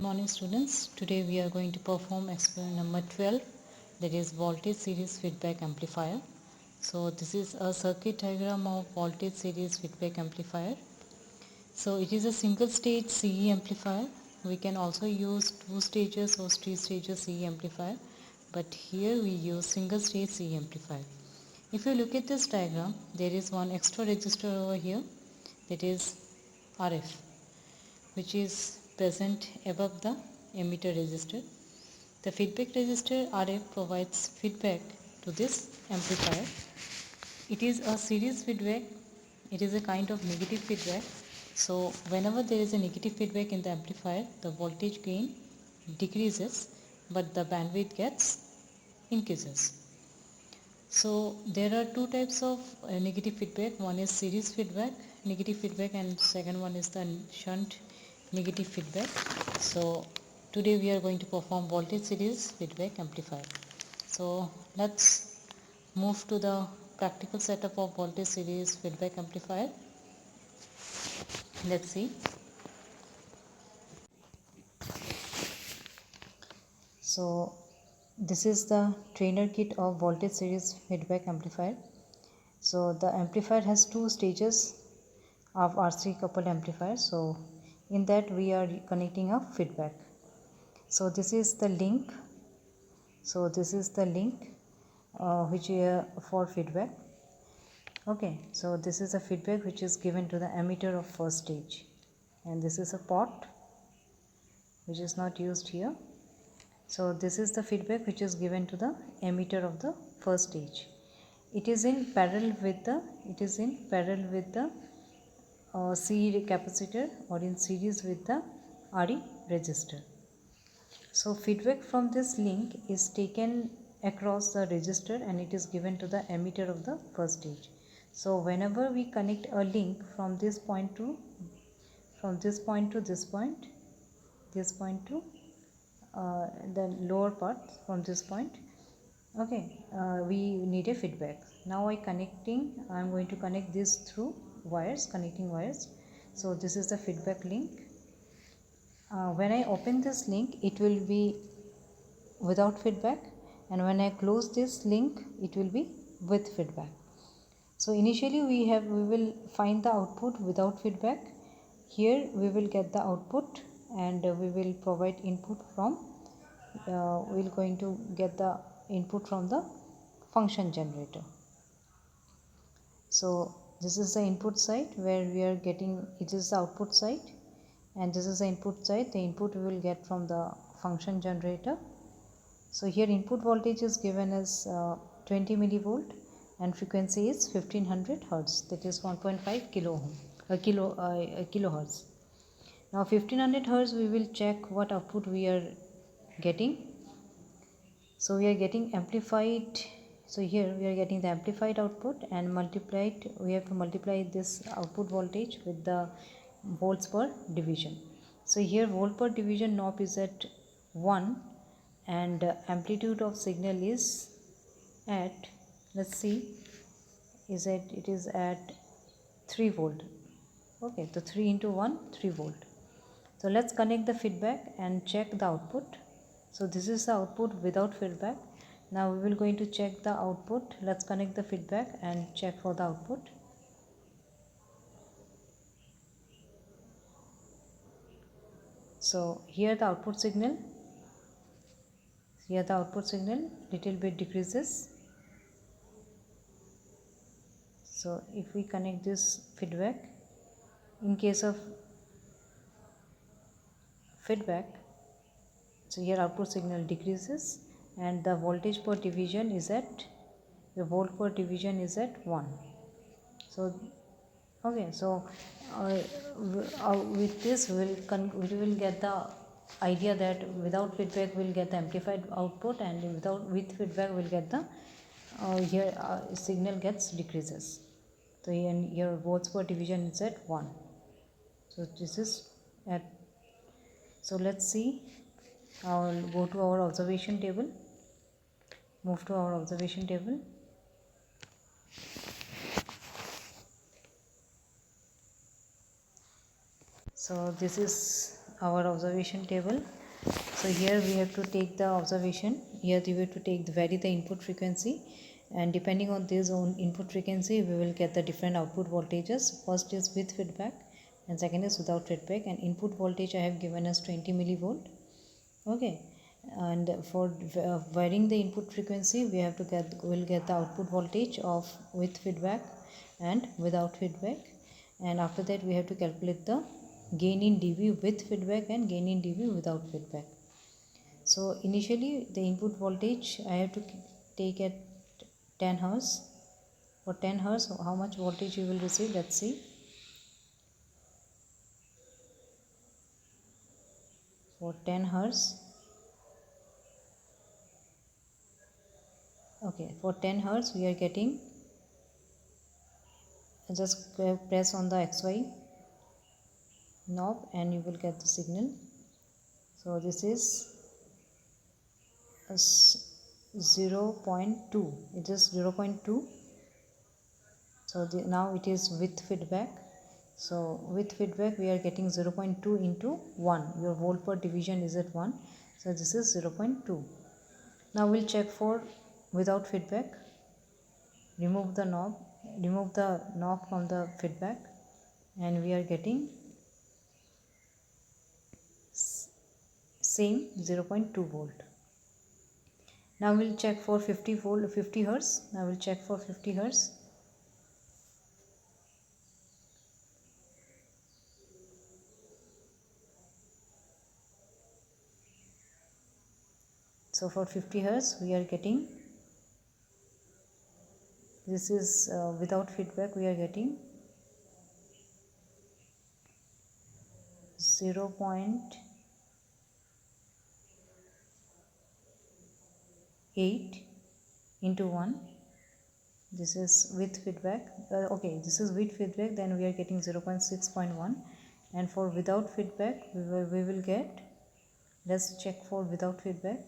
Morning students, today we are going to perform experiment number 12, that is voltage series feedback amplifier. So this is a circuit diagram of voltage series feedback amplifier. So it is a single stage CE amplifier. We can also use two stages or three stages CE amplifier, but here we use single stage CE amplifier. If you look at this diagram, there is one extra resistor over here, that is RF, which is present above the emitter resistor. The feedback resistor RF provides feedback to this amplifier. It is a series feedback. It is a kind of negative feedback. So whenever there is a negative feedback in the amplifier, the voltage gain decreases but the bandwidth gets increases. So there are two types of negative feedback. One is series feedback, negative feedback, and second one is the shunt negative feedback. So today we are going to perform voltage series feedback amplifier. So let's move to the practical setup of voltage series feedback amplifier. Let's see. So this is the trainer kit of voltage series feedback amplifier. So the amplifier has two stages of RC coupled amplifier. So in that we are connecting a feedback. So this is the link. So this is the link which for feedback. Okay, so this is a feedback which is given to the emitter of first stage, and this is a pot which is not used here. So this is the feedback which is given to the emitter of the first stage. It is in parallel with the CE capacitor or in series with the RE resistor. So feedback from this link is taken across the resistor and it is given to the emitter of the first stage. So whenever we connect a link from this point to this point to the lower part from this point, okay, we need a feedback. Now I am going to connect this through wires, connecting wires. So this is the feedback link. When I open this link, it will be without feedback, and when I close this link, it will be with feedback. So initially we will find the output without feedback. Here we will get the output and we will provide input from we're going to get the input from the function generator. So this is the input side where we are getting, it is the output side, and this is the input side. The input we will get from the function generator. So here input voltage is given as 20 millivolt and frequency is 1500 hertz, that is 1.5 kilohertz. Now 1500 hertz we will check what output we are getting. So we are getting amplified. So here we are getting the amplified output and we have to multiply this output voltage with the volts per division. So here volt per division knob is at 1 and amplitude of signal is at, let's see, it is at 3 volt. Okay, so 3 into 1, 3 volt. So let's connect the feedback and check the output. So this is the output without feedback. Now we will going to check the output. Let's connect the feedback and check for the output. So here the output signal, little bit decreases. So if we connect this feedback, in case of feedback, so here output signal decreases and the voltage per division is at, the volt per division is at 1. So okay, so with this we will get the idea that without feedback we will get the amplified output, and with feedback we will get the signal gets decreases. So here volts per division is at 1. So this is at, so let's see. I'll go to our observation table, move to our observation table. So this is our observation table. So here we have to take the observation. Here we have to vary the input frequency, and depending on this own input frequency we will get the different output voltages. First is with feedback and second is without feedback, and input voltage I have given as 20 millivolt. Okay, and for varying the input frequency we have to get the output voltage of with feedback and without feedback, and after that we have to calculate the gain in dB with feedback and gain in dB without feedback. So initially the input voltage I have to take at 10 Hz. For 10 Hz how much voltage you will receive, let's see. For 10 Hz, okay, for 10 Hz we are getting, just press on the XY knob and you will get the signal. So this is 0.2, it is 0.2. So now it is with feedback. So with feedback we are getting 0.2 into 1. Your volt per division is at 1. So this is 0.2. Now we'll check for without feedback. Remove the knob from the feedback, and we are getting same 0.2 volt. Now we'll check for 50 Hertz. Now we'll check for 50 Hertz. So for 50 Hertz we are getting, this is without feedback, we are getting 0.8 into 1. This is with feedback. Okay, this is with feedback, then we are getting 0.6.1. And for without feedback we will get, let's check for without feedback.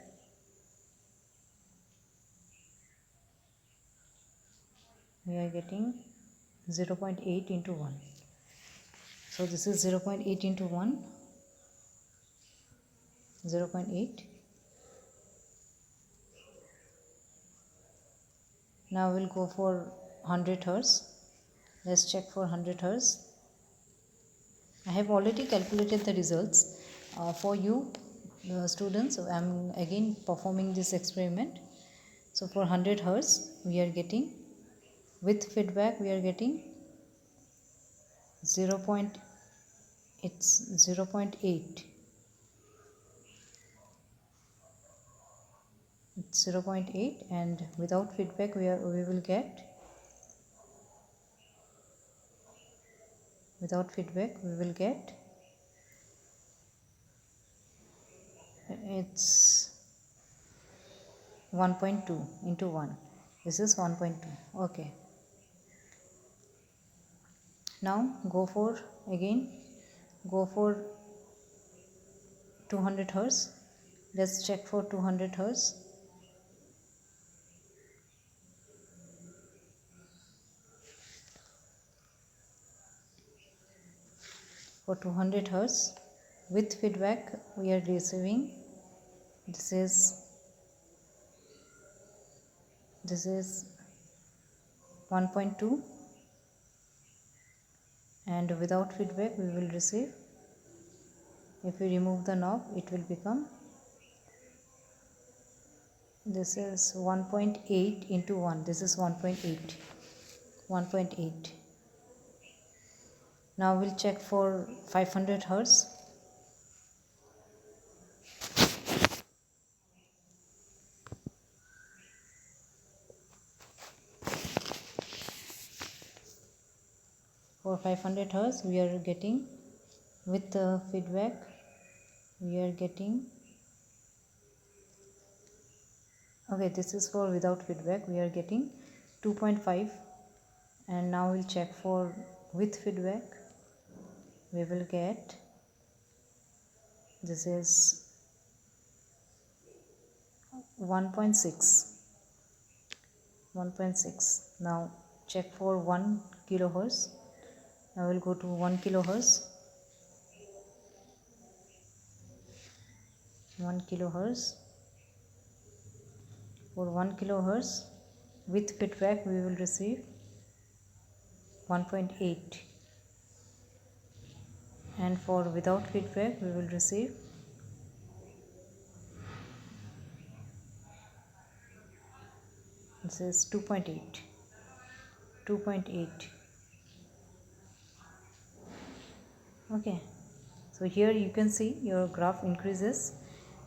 We are getting 0.8 into 1. So this is 0.8 into 1, 0.8. Now we'll go for 100 Hertz. Let's check for 100 Hertz. I have already calculated the results. For you students, I am again performing this experiment. So for 100 Hertz we are getting, with feedback we are getting 0.8. It's 0.8, and without feedback we will get, without feedback we will get, it's 1.2 into 1. This is 1.2. Okay, now go for 200 Hertz. Let's check for 200 Hertz. For 200 Hertz with feedback we are receiving, this is 1.2, and without feedback we will receive, if we remove the knob it will become, this is 1.8 into 1. This is 1.8. Now we'll check for 500 Hertz. For 500 Hertz we are getting, with the feedback we are getting, okay, this is for without feedback, we are getting 2.5. and now we'll check for with feedback, we will get, this is 1.6. Now check for 1 kilohertz. Now we'll go to 1 kilohertz. 1 kilohertz. For 1 kilohertz with feedback we will receive 1.8, and for without feedback we will receive this is 2.8. Okay, so here you can see your graph increases.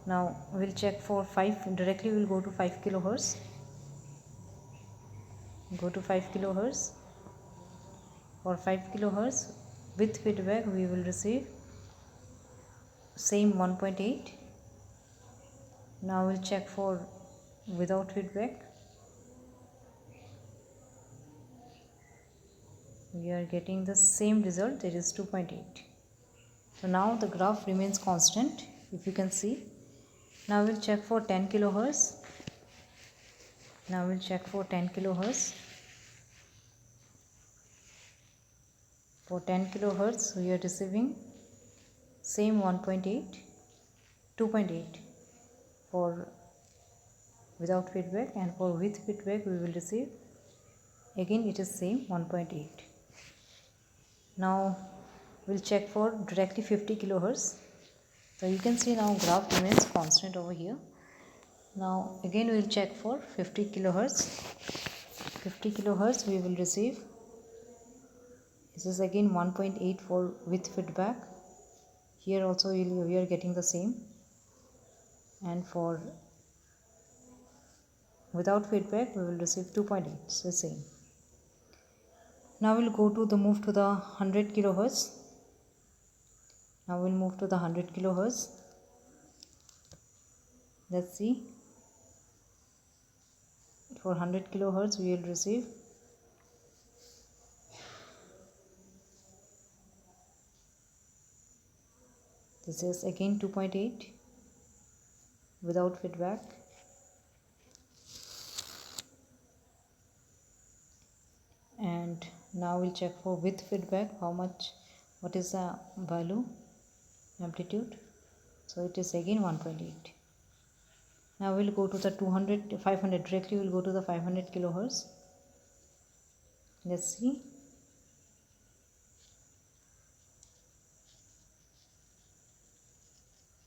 Now we'll check for 5. Directly we'll go to 5 kilohertz. Go to 5 kilohertz. For 5 kilohertz with feedback we will receive same 1.8. Now we'll check for without feedback. We are getting the same result, that is 2.8. So now the graph remains constant, if you can see. Now we'll check for 10 kilohertz. Now we'll check for 10 kilohertz. For 10 kilohertz we are receiving same 1.8, 2.8 for without feedback, and for with feedback we will receive again it is same 1.8. Now we'll check for directly 50 kilohertz. So you can see now graph remains constant over here. Now again we will check for 50 kilohertz. 50 kilohertz we will receive, this is again 1.8 for with feedback. Here also we are getting the same, and for without feedback we will receive 2.8, so same. Now we'll move to the 100 kilohertz. Now we'll move to the 100 kilohertz. Let's see. For 100 kilohertz we will receive this is again 2.8 without feedback. And now we'll check for with feedback what is the value, amplitude. So it is again 1.8. Now we'll go to the 500. Directly we'll go to the 500 kilohertz. Let's see.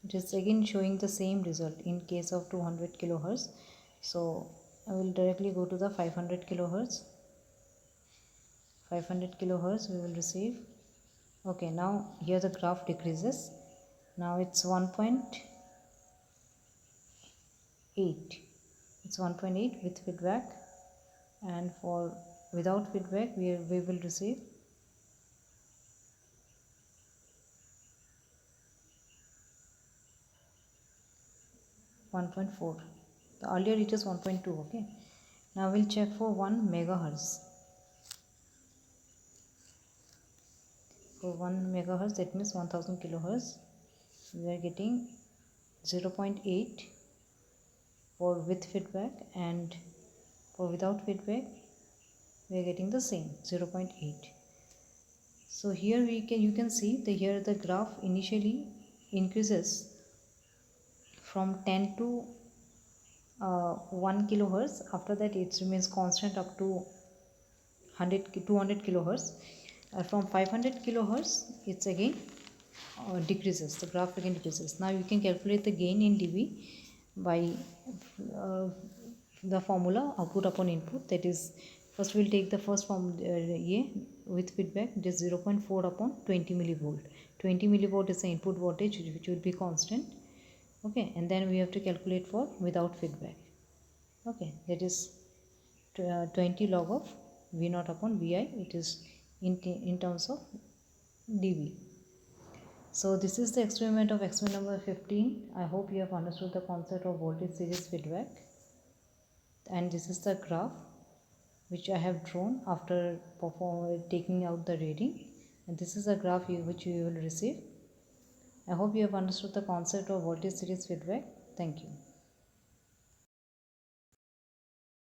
It is again showing the same result in case of 200 kilohertz. So I will directly go to the 500 kilohertz. 500 kilohertz we will receive. Okay, now here the graph decreases. Now it's 1.8. It's 1.8 with feedback, and for without feedback we will receive 1.4. Earlier it is 1.2. Okay, now we'll check for 1 megahertz. For 1 megahertz, that means 1000 kilohertz, we are getting 0.8 for with feedback, and for without feedback we are getting the same 0.8. So here you can see here the graph initially increases from 10 to 1 kilohertz. After that it remains constant up to 200 kilohertz. From 500 kilohertz it's again decreases, the graph again decreases. Now you can calculate the gain in dB by the formula output upon input. That is, first we'll take the first form with feedback, it is 0.4 upon 20 millivolt. 20 millivolt is the input voltage which will be constant. Okay, and then we have to calculate for without feedback. Okay, that is 20 log of V0 upon Vi. It is in terms of dB. So this is the experiment of experiment number 15. I hope you have understood the concept of voltage series feedback. And this is the graph which I have drawn after taking out the reading. And this is the graph which you will receive. I hope you have understood the concept of voltage series feedback. Thank you.